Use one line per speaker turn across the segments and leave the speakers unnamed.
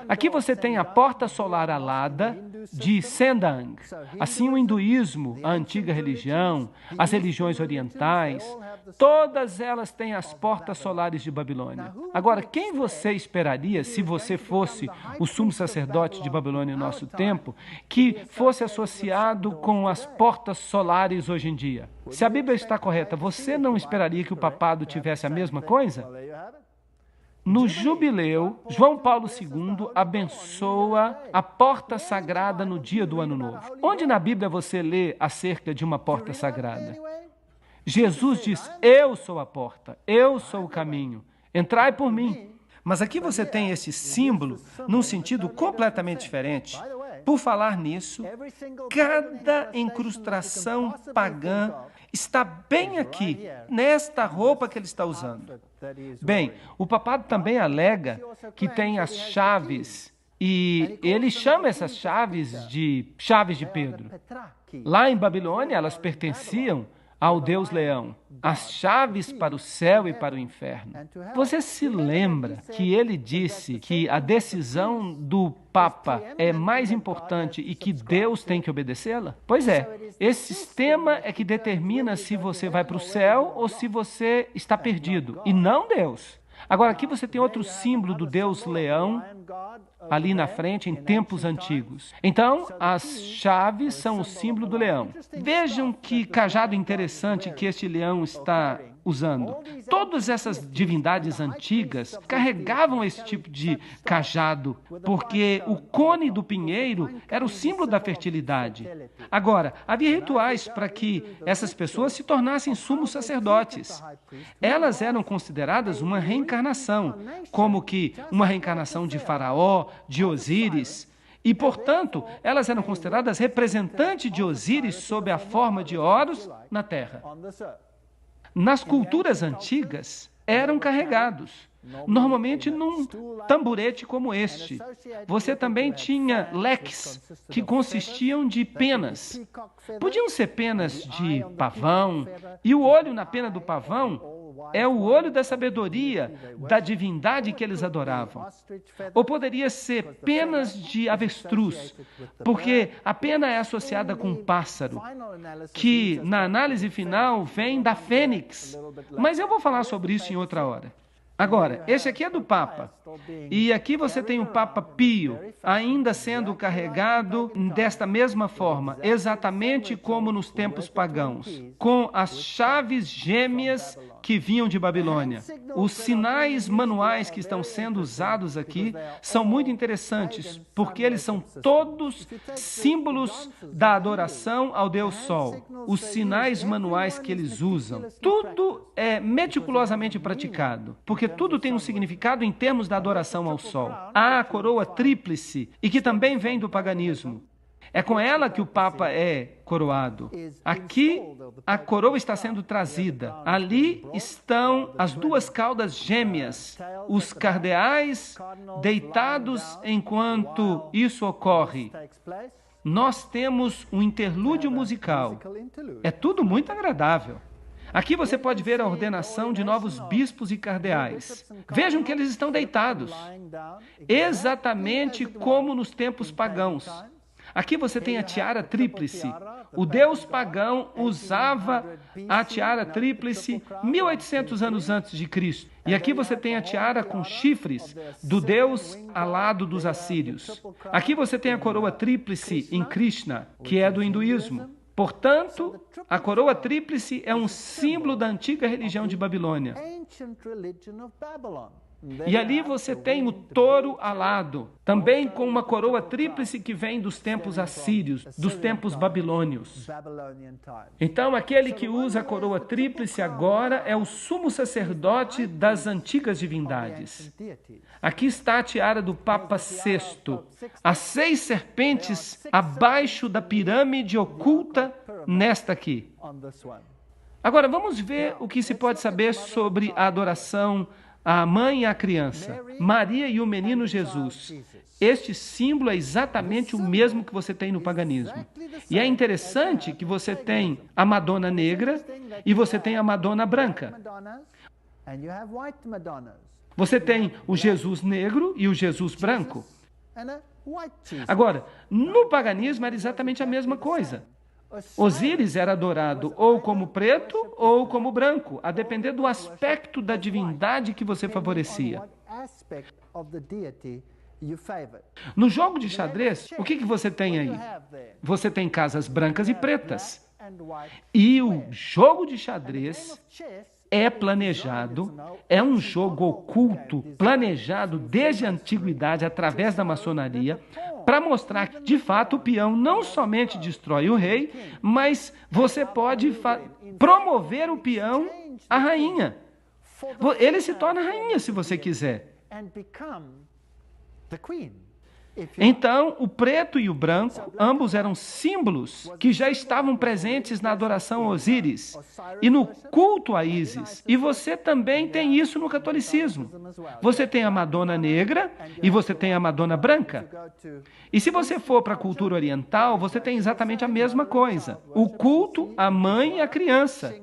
Aqui você tem a porta solar alada de Sendang. Assim, o hinduísmo, a antiga religião, as religiões orientais, todas elas têm as portas solares de Babilônia. Agora, quem você esperaria, se você fosse o sumo sacerdote de Babilônia no nosso tempo, que fosse associado com as portas solares hoje em dia? Se a Bíblia está correta, você não esperaria que o papado tivesse a mesma coisa? No jubileu, João Paulo II abençoa a porta sagrada no dia do Ano Novo. Onde na Bíblia você lê acerca de uma porta sagrada? Jesus diz, eu sou a porta, eu sou o caminho, entrai por mim. Mas aqui você tem esse símbolo num sentido completamente diferente. Por falar nisso, cada incrustação pagã está bem aqui, nesta roupa que ele está usando. Bem, o papado também alega que tem as chaves, e ele chama essas chaves de Pedro. Lá em Babilônia, elas pertenciam ao Deus Leão, as chaves para o céu e para o inferno. Você se lembra que ele disse que a decisão do Papa é mais importante e que Deus tem que obedecê-la? Pois é, esse sistema é que determina se você vai para o céu ou se você está perdido, e não Deus. Agora, aqui você tem outro símbolo do Deus Leão, ali na frente, em tempos antigos. Então, as chaves são o símbolo do leão. Vejam que cajado interessante que este leão está usando. Todas essas divindades antigas carregavam esse tipo de cajado, porque o cone do pinheiro era o símbolo da fertilidade. Agora, havia rituais para que essas pessoas se tornassem sumos sacerdotes. Elas eram consideradas uma reencarnação, como que uma reencarnação de Faraó, de Osíris, e, portanto, elas eram consideradas representantes de Osíris sob a forma de Horus na terra. Nas culturas antigas, eram carregados, normalmente num tamborete como este. Você também tinha leques, que consistiam de penas. Podiam ser penas de pavão, e o olho na pena do pavão é o olho da sabedoria, da divindade que eles adoravam. Ou poderia ser penas de avestruz, porque a pena é associada com um pássaro, que na análise final vem da fênix. Mas eu vou falar sobre isso em outra hora. Agora, esse aqui é do Papa, e aqui você tem o Papa Pio, ainda sendo carregado desta mesma forma, exatamente como nos tempos pagãos, com as chaves gêmeas que vinham de Babilônia. Os sinais manuais que estão sendo usados aqui são muito interessantes, porque eles são todos símbolos da adoração ao Deus Sol. Os sinais manuais que eles usam, tudo é meticulosamente praticado, porque tudo tem um significado em termos da adoração ao Sol. Há a coroa tríplice, e que também vem do paganismo. É com ela que o Papa é coroado. Aqui, a coroa está sendo trazida. Ali estão as duas caudas gêmeas, os cardeais deitados enquanto isso ocorre. Nós temos um interlúdio musical. É tudo muito agradável. Aqui você pode ver a ordenação de novos bispos e cardeais. Vejam que eles estão deitados, exatamente como nos tempos pagãos. Aqui você tem a tiara tríplice. O deus pagão usava a tiara tríplice 1800 anos antes de Cristo. E aqui você tem a tiara com chifres do deus alado dos assírios. Aqui você tem a coroa tríplice em Krishna, que é do hinduísmo. Portanto, a coroa tríplice é um símbolo da antiga religião de Babilônia. E ali você tem o touro alado, também com uma coroa tríplice que vem dos tempos assírios, dos tempos babilônios. Então, aquele que usa a coroa tríplice agora é o sumo sacerdote das antigas divindades. Aqui está a tiara do Papa VI, as 6 serpentes abaixo da pirâmide oculta nesta aqui. Agora, vamos ver o que se pode saber sobre a adoração à mãe e à criança, Maria e o menino Jesus. Este símbolo é exatamente o mesmo que você tem no paganismo. E é interessante que você tem a Madonna negra e você tem a Madonna branca. Você tem o Jesus negro e o Jesus branco. Agora, no paganismo era exatamente a mesma coisa. Osíris era adorado ou como preto ou como branco, a depender do aspecto da divindade que você favorecia. No jogo de xadrez, o que você tem aí? Você tem casas brancas e pretas. E o jogo de xadrez é planejado, é um jogo oculto, planejado desde a antiguidade através da maçonaria, para mostrar que, de fato, o peão não somente destrói o rei, mas você pode promover o peão à rainha. Ele se torna rainha se você quiser. Então, o preto e o branco, ambos eram símbolos que já estavam presentes na adoração a Osíris e no culto a Ísis. E você também tem isso no catolicismo. Você tem a Madonna negra e você tem a Madonna branca. E se você for para a cultura oriental, você tem exatamente a mesma coisa. O culto à mãe e à criança.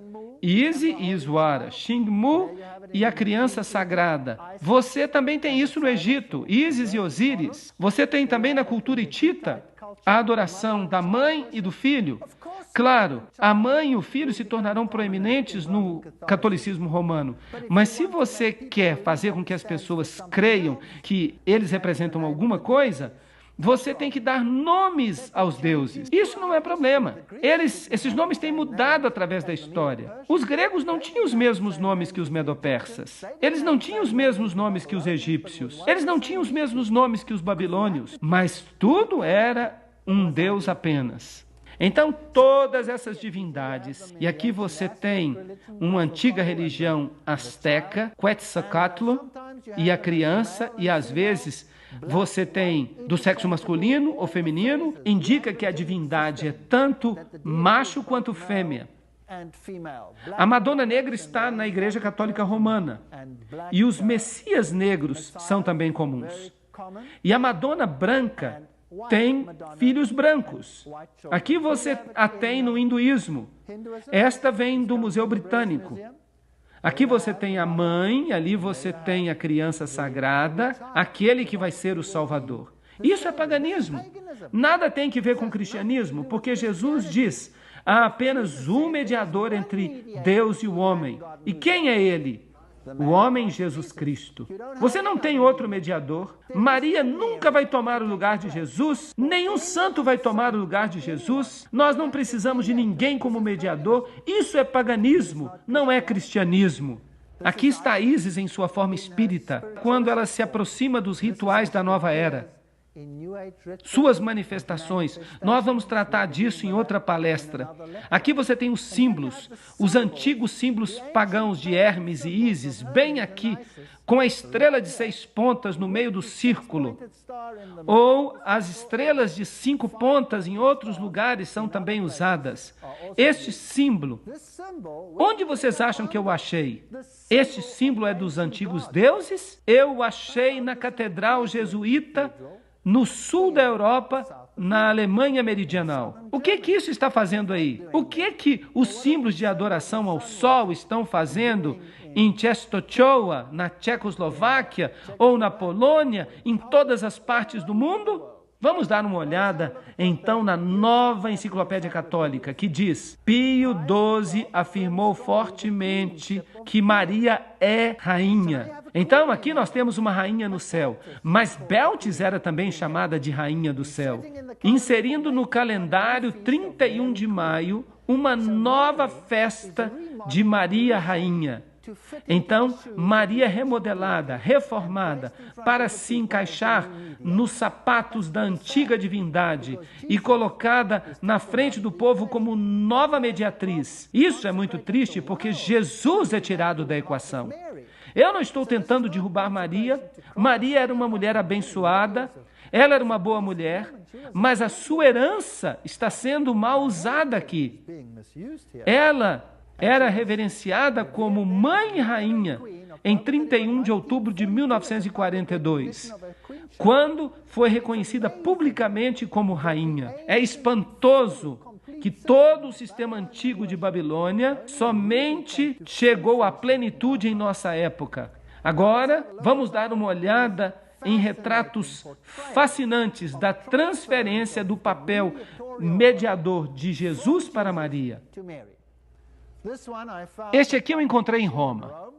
Isis e Iswara, Xingmu e a criança sagrada. Você também tem isso no Egito, Ísis e Osíris. Você tem também na cultura hitita a adoração da mãe e do filho. Claro, a mãe e o filho se tornarão proeminentes no catolicismo romano. Mas se você quer fazer com que as pessoas creiam que eles representam alguma coisa, você tem que dar nomes aos deuses. Isso não é problema. Esses nomes têm mudado através da história. Os gregos não tinham os mesmos nomes que os medo-persas. Eles não tinham os mesmos nomes que os egípcios. Eles não tinham os mesmos nomes que os babilônios. Mas tudo era um deus apenas. Então, todas essas divindades, e aqui você tem uma antiga religião asteca, Quetzalcoatl, e a criança, e às vezes você tem do sexo masculino ou feminino, indica que a divindade é tanto macho quanto fêmea. A Madonna negra está na Igreja Católica Romana, e os messias negros são também comuns. E a Madonna branca tem filhos brancos. Aqui você a tem no hinduísmo. Esta vem do Museu Britânico. Aqui você tem a mãe, ali você tem a criança sagrada, aquele que vai ser o Salvador. Isso é paganismo. Nada tem que ver com o cristianismo, porque Jesus diz: há apenas um mediador entre Deus e o homem. E quem é ele? O homem Jesus Cristo. Você não tem outro mediador. Maria nunca vai tomar o lugar de Jesus. Nenhum santo vai tomar o lugar de Jesus. Nós não precisamos de ninguém como mediador. Isso é paganismo, não é cristianismo. Aqui está Ísis em sua forma espírita, quando ela se aproxima dos rituais da nova era. Suas manifestações, nós vamos tratar disso em outra palestra. Aqui você tem os símbolos, os antigos símbolos pagãos de Hermes e Ísis, bem aqui, com a estrela de 6 pontas no meio do círculo. Ou as estrelas de 5 pontas em outros lugares são também usadas. Este símbolo, onde vocês acham que eu achei? Este símbolo é dos antigos deuses? Eu o achei na Catedral Jesuíta, no sul da Europa, na Alemanha meridional. O que isso está fazendo aí? O que os símbolos de adoração ao sol estão fazendo em Czestochowa, na Tchecoslováquia, ou na Polônia, em todas as partes do mundo? Vamos dar uma olhada, então, na nova enciclopédia católica, que diz: Pio XII afirmou fortemente que Maria é rainha. Então, aqui nós temos uma rainha no céu, mas Beltis era também chamada de rainha do céu, inserindo no calendário 31 de maio uma nova festa de Maria Rainha. Então, Maria remodelada, reformada, para se encaixar nos sapatos da antiga divindade e colocada na frente do povo como nova mediatriz. Isso é muito triste porque Jesus é tirado da equação. Eu não estou tentando derrubar Maria. Maria era uma mulher abençoada, ela era uma boa mulher, mas a sua herança está sendo mal usada aqui. Ela era reverenciada como mãe e rainha em 31 de outubro de 1942, quando foi reconhecida publicamente como rainha. É espantoso que todo o sistema antigo de Babilônia somente chegou à plenitude em nossa época. Agora, vamos dar uma olhada em retratos fascinantes da transferência do papel mediador de Jesus para Maria. Este aqui eu encontrei em Roma.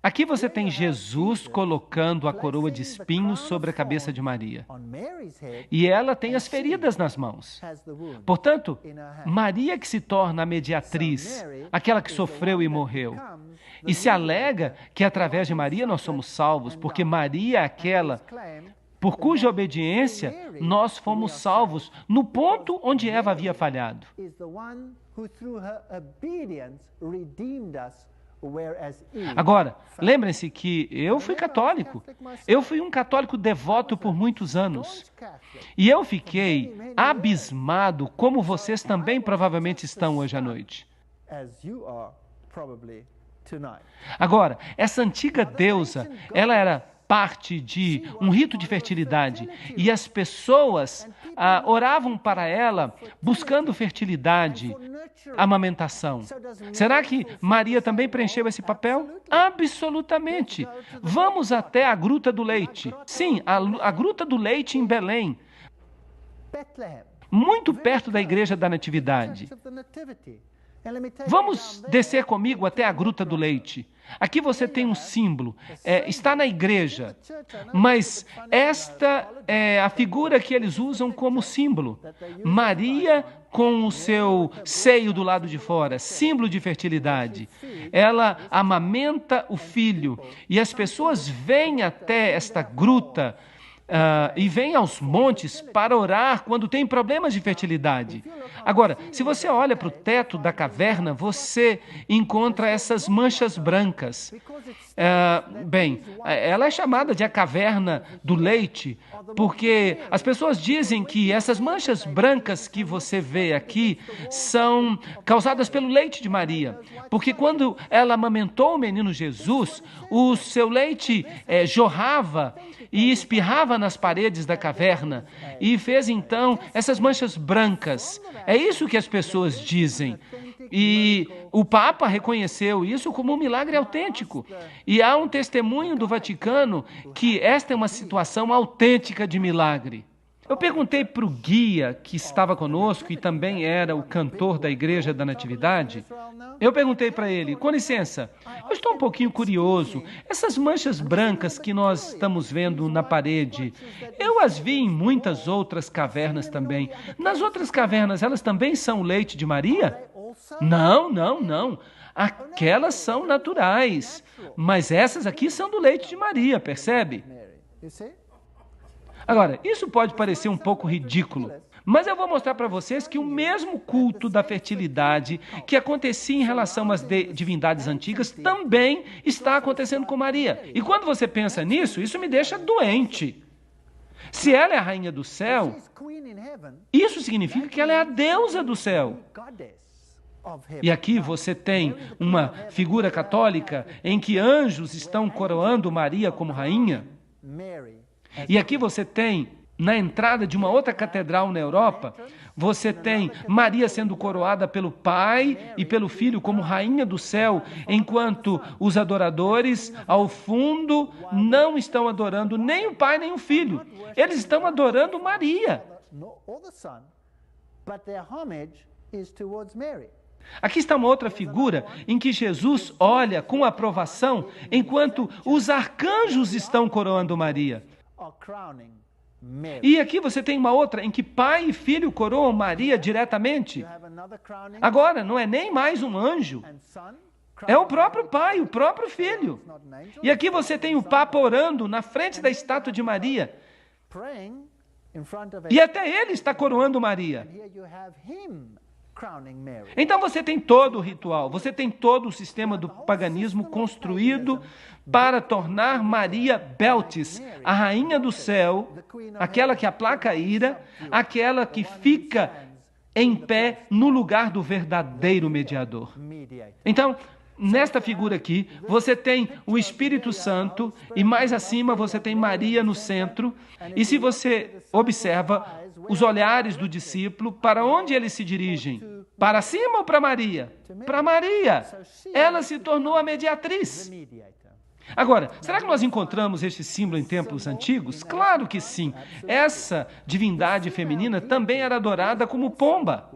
Aqui você tem Jesus colocando a coroa de espinhos sobre a cabeça de Maria. E ela tem as feridas nas mãos. Portanto, Maria que se torna a mediatriz, aquela que sofreu e morreu. E se alega que através de Maria nós somos salvos, porque Maria é aquela por cuja obediência nós fomos salvos no ponto onde Eva havia falhado. Agora, lembrem-se que eu fui católico. Eu fui um católico devoto por muitos anos. E eu fiquei abismado, como vocês também provavelmente estão hoje à noite. Agora, essa antiga deusa, ela era parte de um rito de fertilidade e as pessoas oravam para ela buscando fertilidade, amamentação. Será que Maria também preencheu esse papel? Absolutamente. Vamos até a Gruta do Leite. Sim, a Gruta do Leite em Belém, muito perto da Igreja da Natividade. Vamos descer comigo até a Gruta do Leite. Aqui você tem um símbolo, está na igreja, mas esta é a figura que eles usam como símbolo. Maria com o seu seio do lado de fora, símbolo de fertilidade. Ela amamenta o filho e as pessoas vêm até esta gruta e vêm aos montes para orar quando tem problemas de fertilidade. Agora, se você olha para o teto da caverna, você encontra essas manchas brancas. Ela é chamada de a caverna do leite, porque as pessoas dizem que essas manchas brancas que você vê aqui são causadas pelo leite de Maria, porque quando ela amamentou o menino Jesus, o seu leite jorrava e espirrava nas paredes da caverna e fez então essas manchas brancas. É isso que as pessoas dizem. E o Papa reconheceu isso como um milagre autêntico. E há um testemunho do Vaticano que esta é uma situação autêntica de milagre. Eu perguntei para o guia que estava conosco e também era o cantor da Igreja da Natividade. Eu perguntei para ele, com licença, eu estou um pouquinho curioso. Essas manchas brancas que nós estamos vendo na parede, eu as vi em muitas outras cavernas também. Nas outras cavernas, elas também são o leite de Maria? Não. Aquelas são naturais, mas essas aqui são do leite de Maria, percebe? Agora, isso pode parecer um pouco ridículo, mas eu vou mostrar para vocês que o mesmo culto da fertilidade que acontecia em relação às divindades antigas também está acontecendo com Maria. E quando você pensa nisso, isso me deixa doente. Se ela é a rainha do céu, isso significa que ela é a deusa do céu. E aqui você tem uma figura católica em que anjos estão coroando Maria como rainha. E aqui você tem, na entrada de uma outra catedral na Europa, você tem Maria sendo coroada pelo Pai e pelo Filho como rainha do céu, enquanto os adoradores, ao fundo, não estão adorando nem o Pai nem o Filho. Eles estão adorando Maria. Aqui está uma outra figura em que Jesus olha com aprovação, enquanto os arcanjos estão coroando Maria. E aqui você tem uma outra em que pai e filho coroam Maria diretamente. Agora, não é nem mais um anjo. É o próprio pai, o próprio filho. E aqui você tem o Papa orando na frente da estátua de Maria. E até ele está coroando Maria. Então você tem todo o ritual, você tem todo o sistema do paganismo construído para tornar Maria Beltis, a rainha do céu, aquela que aplaca a ira, aquela que fica em pé no lugar do verdadeiro mediador. Então, nesta figura aqui, você tem o Espírito Santo e mais acima você tem Maria no centro. E se você observa os olhares do discípulo, para onde eles se dirigem? Para cima ou para Maria? Para Maria. Ela se tornou a mediatriz. Agora, será que nós encontramos este símbolo em templos antigos? Claro que sim. Essa divindade feminina também era adorada como pomba.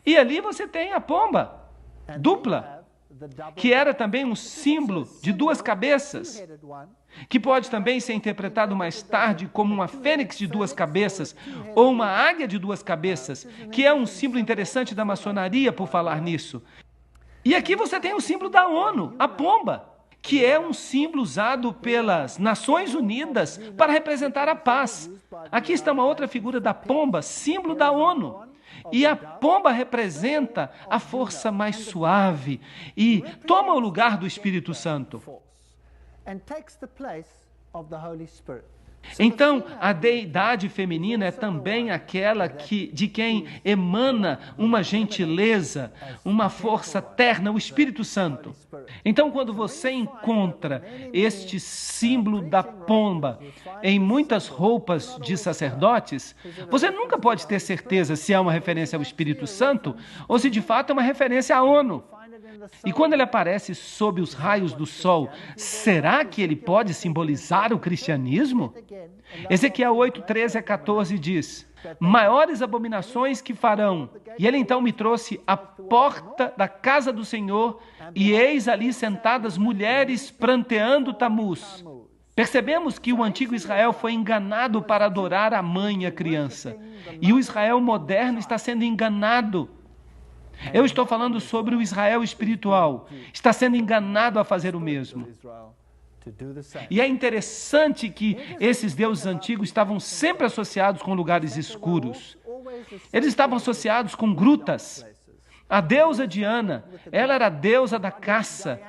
E ali você tem a pomba dupla, que era também um símbolo de duas cabeças, que pode também ser interpretado mais tarde como uma fênix de duas cabeças, ou uma águia de duas cabeças, que é um símbolo interessante da maçonaria, por falar nisso. E aqui você tem o símbolo da ONU, a pomba, que é um símbolo usado pelas Nações Unidas para representar a paz. Aqui está uma outra figura da pomba, símbolo da ONU. E a pomba representa a força mais suave e toma o lugar do Espírito Santo. Então, a deidade feminina é também aquela de quem emana uma gentileza, uma força terna, o Espírito Santo. Então, quando você encontra este símbolo da pomba em muitas roupas de sacerdotes, você nunca pode ter certeza se é uma referência ao Espírito Santo ou se de fato é uma referência à ONU. E quando ele aparece sob os raios do sol, será que ele pode simbolizar o cristianismo? Ezequiel 8, 13 a 14 diz: maiores abominações que farão. E ele então me trouxe à porta da casa do Senhor, e eis ali sentadas mulheres pranteando Tamuz. Percebemos que o antigo Israel foi enganado para adorar a mãe e a criança. E o Israel moderno está sendo enganado. Eu estou falando sobre o Israel espiritual. Está sendo enganado a fazer o mesmo. E é interessante que esses deuses antigos estavam sempre associados com lugares escuros. Eles estavam associados com grutas. A deusa Diana, ela era a deusa da caça.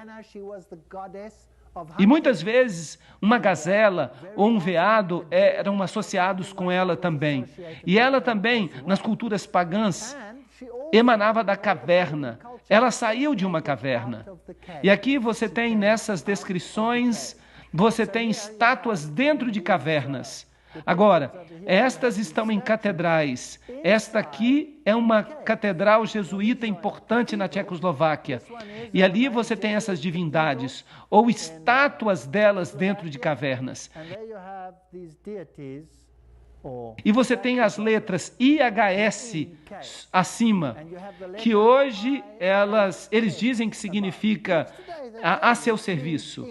E muitas vezes uma gazela ou um veado eram associados com ela também. E ela também, nas culturas pagãs, emanava da caverna. Ela saiu de uma caverna. E aqui você tem nessas descrições, você tem estátuas dentro de cavernas. Agora, estas estão em catedrais. Esta aqui é uma catedral jesuíta importante na Tchecoslováquia. E ali você tem essas divindades, ou estátuas delas dentro de cavernas. E você tem as letras IHS acima, que hoje eles dizem que significa a seu serviço.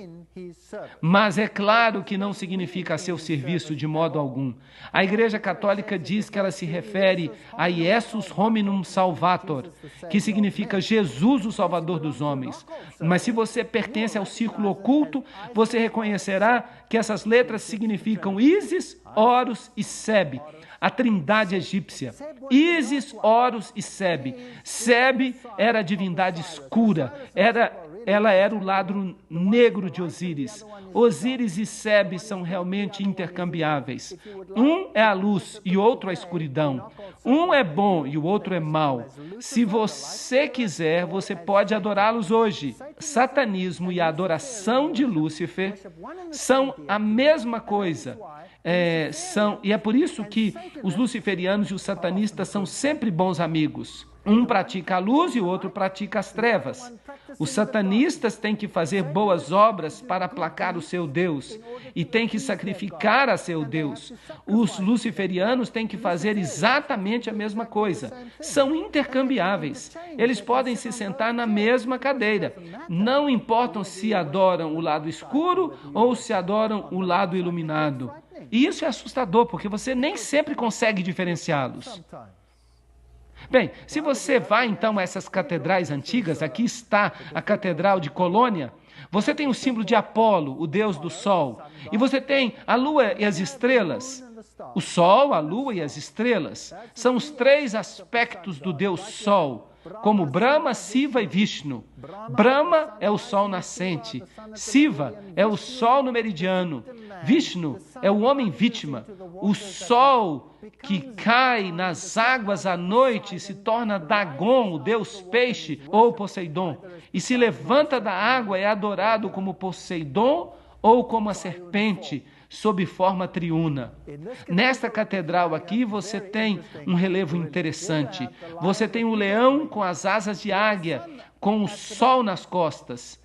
Mas é claro que não significa a seu serviço de modo algum. A Igreja Católica diz que ela se refere a Iesus Hominum Salvator, que significa Jesus, o Salvador dos homens. Mas se você pertence ao círculo oculto, você reconhecerá que essas letras significam Ísis, Horus e Sebe, a trindade egípcia. Ísis, Horus e Sebe. Sebe era a divindade escura, ela era o lado negro de Osíris. Osíris e Sebe são realmente intercambiáveis. Um é a luz e outro a escuridão. Um é bom e o outro é mau. Se você quiser, você pode adorá-los hoje. Satanismo e a adoração de Lúcifer são a mesma coisa. E é por isso que os luciferianos e os satanistas são sempre bons amigos. Um pratica a luz e o outro pratica as trevas. Os satanistas têm que fazer boas obras para aplacar o seu Deus e têm que sacrificar a seu Deus. Os luciferianos têm que fazer exatamente a mesma coisa. São intercambiáveis. Eles podem se sentar na mesma cadeira. Não importam se adoram o lado escuro ou se adoram o lado iluminado. E isso é assustador, porque você nem sempre consegue diferenciá-los. Bem, se você vai então a essas catedrais antigas, aqui está a Catedral de Colônia, você tem o símbolo de Apolo, o deus do sol, e você tem a lua e as estrelas. O sol, a lua e as estrelas são os três aspectos do deus sol, como Brahma, Siva e Vishnu. Brahma é o sol nascente, Siva é o sol no meridiano, Vishnu é o homem vítima, o sol que cai nas águas à noite e se torna Dagon, o deus peixe, ou Poseidon, e se levanta da água é adorado como Poseidon ou como a serpente, sob forma triuna. Nesta catedral aqui você tem um relevo interessante. Você tem o leão com as asas de águia, com o sol nas costas.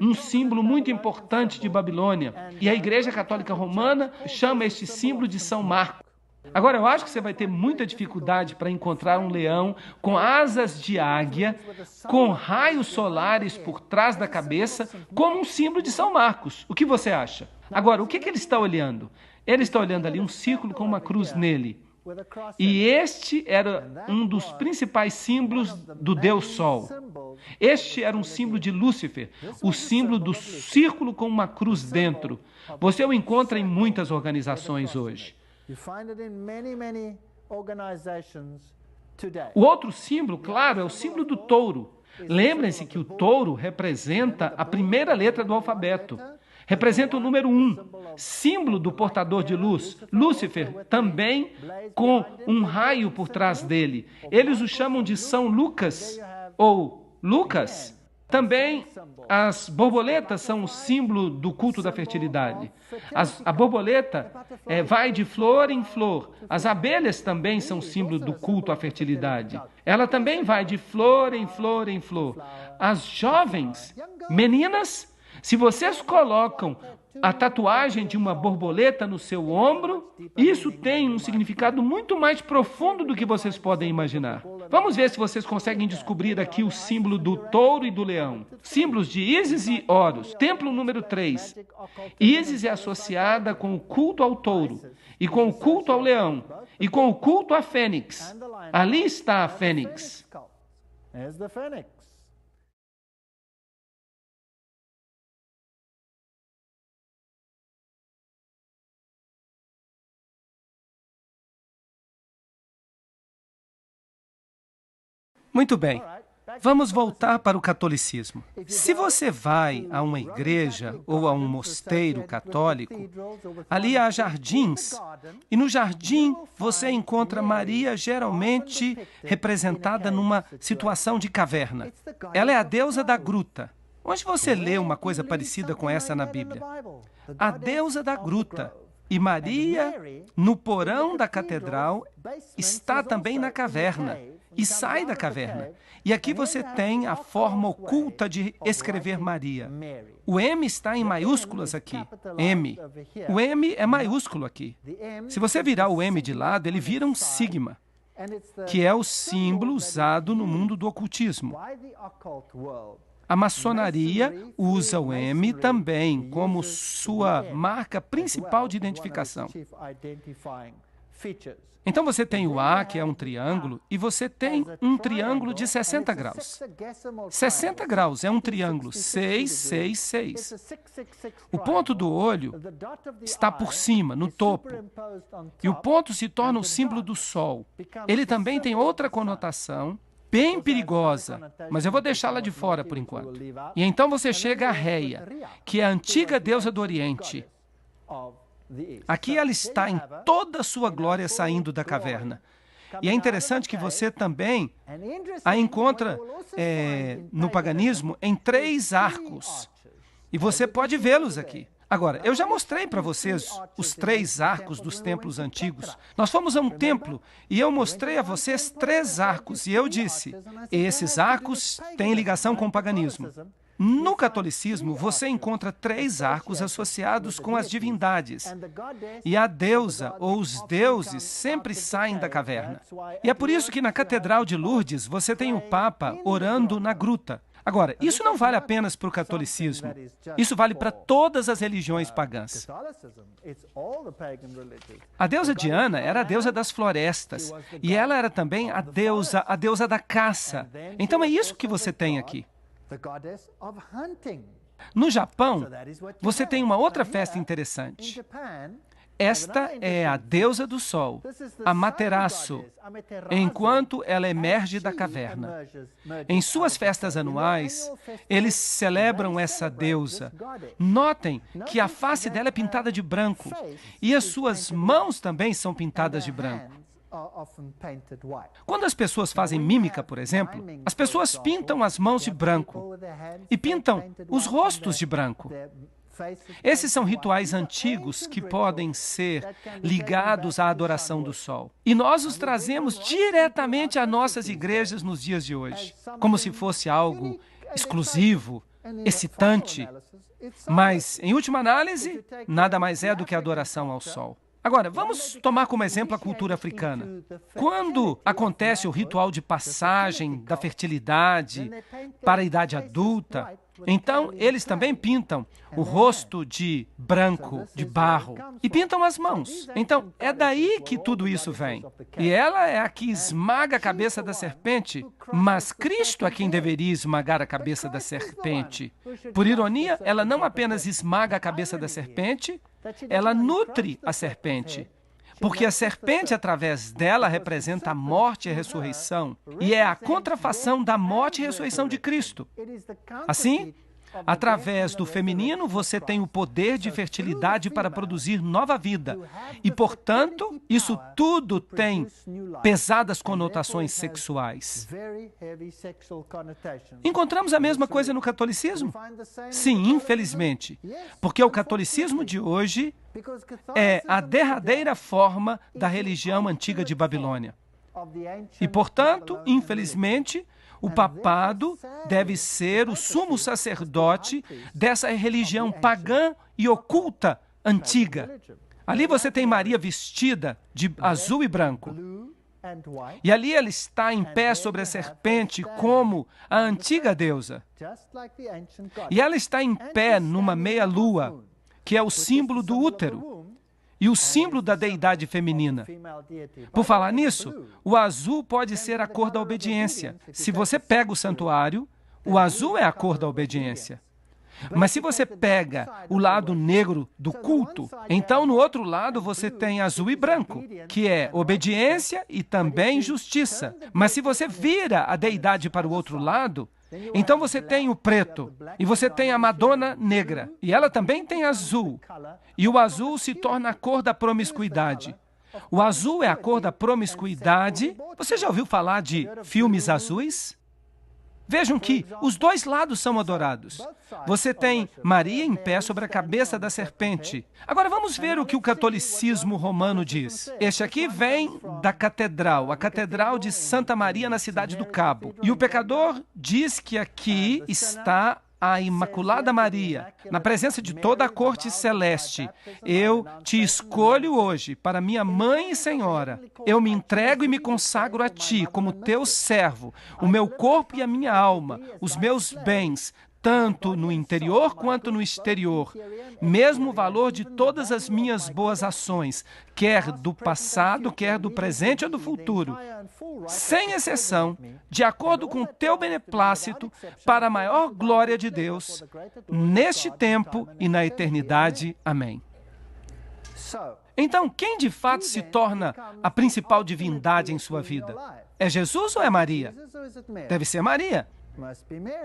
um símbolo muito importante de Babilônia. E a Igreja Católica Romana chama este símbolo de São Marcos. Agora, eu acho que você vai ter muita dificuldade para encontrar um leão com asas de águia, com raios solares por trás da cabeça, como um símbolo de São Marcos. O que você acha? Agora, o que ele está olhando? Ele está olhando ali um círculo com uma cruz nele. E este era um dos principais símbolos do Deus Sol. Este era um símbolo de Lúcifer, o símbolo do círculo com uma cruz dentro. Você o encontra em muitas organizações hoje. O outro símbolo, claro, é o símbolo do touro. Lembrem-se que o touro representa a primeira letra do alfabeto. Representa o número 1, símbolo do portador de luz. Lúcifer, também com um raio por trás dele. Eles o chamam de São Lucas ou Lucas. Também as borboletas são o símbolo do culto da fertilidade. A borboleta vai de flor em flor. As abelhas também são símbolo do culto à fertilidade. Ela também vai de flor em flor em flor. As jovens, meninas, se vocês colocam a tatuagem de uma borboleta no seu ombro, isso tem um significado muito mais profundo do que vocês podem imaginar. Vamos ver se vocês conseguem descobrir aqui o símbolo do touro e do leão. Símbolos de Ísis e Horus. Templo número 3. Ísis é associada com o culto ao touro, e com o culto ao leão, e com o culto à fênix. Ali está a fênix. Muito bem, vamos voltar para o catolicismo. Se você vai a uma igreja ou a um mosteiro católico, ali há jardins, e no jardim você encontra Maria geralmente representada numa situação de caverna. Ela é a deusa da gruta. Onde você lê uma coisa parecida com essa na Bíblia? A deusa da gruta. E Maria, no porão da catedral, está também na caverna. E sai da caverna. E aqui você tem a forma oculta de escrever Maria. O M está em maiúsculas aqui. M. O M é maiúsculo aqui. Se você virar o M de lado, ele vira um sigma, que é o símbolo usado no mundo do ocultismo. A maçonaria usa o M também como sua marca principal de identificação. Então você tem o A, que é um triângulo, e você tem um triângulo de 60 graus. 60 graus é um triângulo 6, 6, 6. O ponto do olho está por cima, no topo. E o ponto se torna o símbolo do Sol. Ele também tem outra conotação, bem perigosa, mas eu vou deixá-la de fora por enquanto. E então você chega a Reia, que é a antiga deusa do Oriente. Aqui ela está em toda a sua glória saindo da caverna. E é interessante que você também a encontra no paganismo em 3 arcos. E você pode vê-los aqui. Agora, eu já mostrei para vocês os 3 arcos dos templos antigos. Nós fomos a um templo e eu mostrei a vocês 3 arcos. E eu disse, esses arcos têm ligação com o paganismo. No catolicismo, você encontra 3 arcos associados com as divindades. E a deusa ou os deuses sempre saem da caverna. E é por isso que na Catedral de Lourdes você tem o Papa orando na gruta. Agora, isso não vale apenas para o catolicismo. Isso vale para todas as religiões pagãs. A deusa Diana era a deusa das florestas. E ela era também a deusa da caça. Então é isso que você tem aqui. No Japão, você tem uma outra festa interessante. Esta é a deusa do sol, Amaterasu, enquanto ela emerge da caverna. Em suas festas anuais, eles celebram essa deusa. Notem que a face dela é pintada de branco e as suas mãos também são pintadas de branco. Quando as pessoas fazem mímica, por exemplo, as pessoas pintam as mãos de branco e pintam os rostos de branco. Esses são rituais antigos que podem ser ligados à adoração do sol. E nós os trazemos diretamente às nossas igrejas nos dias de hoje, como se fosse algo exclusivo, excitante, mas, em última análise, nada mais é do que adoração ao sol. Agora, vamos tomar como exemplo a cultura africana. Quando acontece o ritual de passagem da fertilidade para a idade adulta, então eles também pintam o rosto de branco, de barro, e pintam as mãos. Então, é daí que tudo isso vem. E ela é a que esmaga a cabeça da serpente, mas Cristo é quem deveria esmagar a cabeça da serpente. Por ironia, ela não apenas esmaga a cabeça da serpente, ela nutre a serpente. Porque a serpente, através dela, representa a morte e a ressurreição. E é a contrafação da morte e ressurreição de Cristo. Assim, através do feminino, você tem o poder de fertilidade para produzir nova vida. E, portanto, isso tudo tem pesadas conotações sexuais. Encontramos a mesma coisa no catolicismo? Sim, infelizmente. Porque o catolicismo de hoje é a derradeira forma da religião antiga de Babilônia. E, portanto, infelizmente, o papado deve ser o sumo sacerdote dessa religião pagã e oculta antiga. Ali você tem Maria vestida de azul e branco. E ali ela está em pé sobre a serpente como a antiga deusa. E ela está em pé numa meia-lua, que é o símbolo do útero e o símbolo da deidade feminina. Por falar nisso, o azul pode ser a cor da obediência. Se você pega o santuário, o azul é a cor da obediência. Mas se você pega o lado negro do culto, então no outro lado você tem azul e branco, que é obediência e também justiça. Mas se você vira a deidade para o outro lado, então você tem o preto, e você tem a Madonna negra, e ela também tem azul. E o azul se torna a cor da promiscuidade. O azul é a cor da promiscuidade. Você já ouviu falar de filmes azuis? Vejam que os dois lados são adorados. Você tem Maria em pé sobre a cabeça da serpente. Agora vamos ver o que o catolicismo romano diz. Este aqui vem da catedral, a Catedral de Santa Maria na cidade do Cabo. E o pecador diz que aqui está a Imaculada Maria, na presença de toda a corte celeste. Eu te escolho hoje para minha mãe e senhora. Eu me entrego e me consagro a ti como teu servo, o meu corpo e a minha alma, os meus bens, tanto no interior quanto no exterior, mesmo o valor de todas as minhas boas ações, quer do passado, quer do presente ou do futuro, sem exceção, de acordo com o teu beneplácito, para a maior glória de Deus, neste tempo e na eternidade. Amém. Então, quem de fato se torna a principal divindade em sua vida? É Jesus ou é Maria? Deve ser Maria.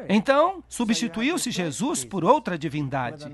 Então, substituiu-se Jesus por outra divindade.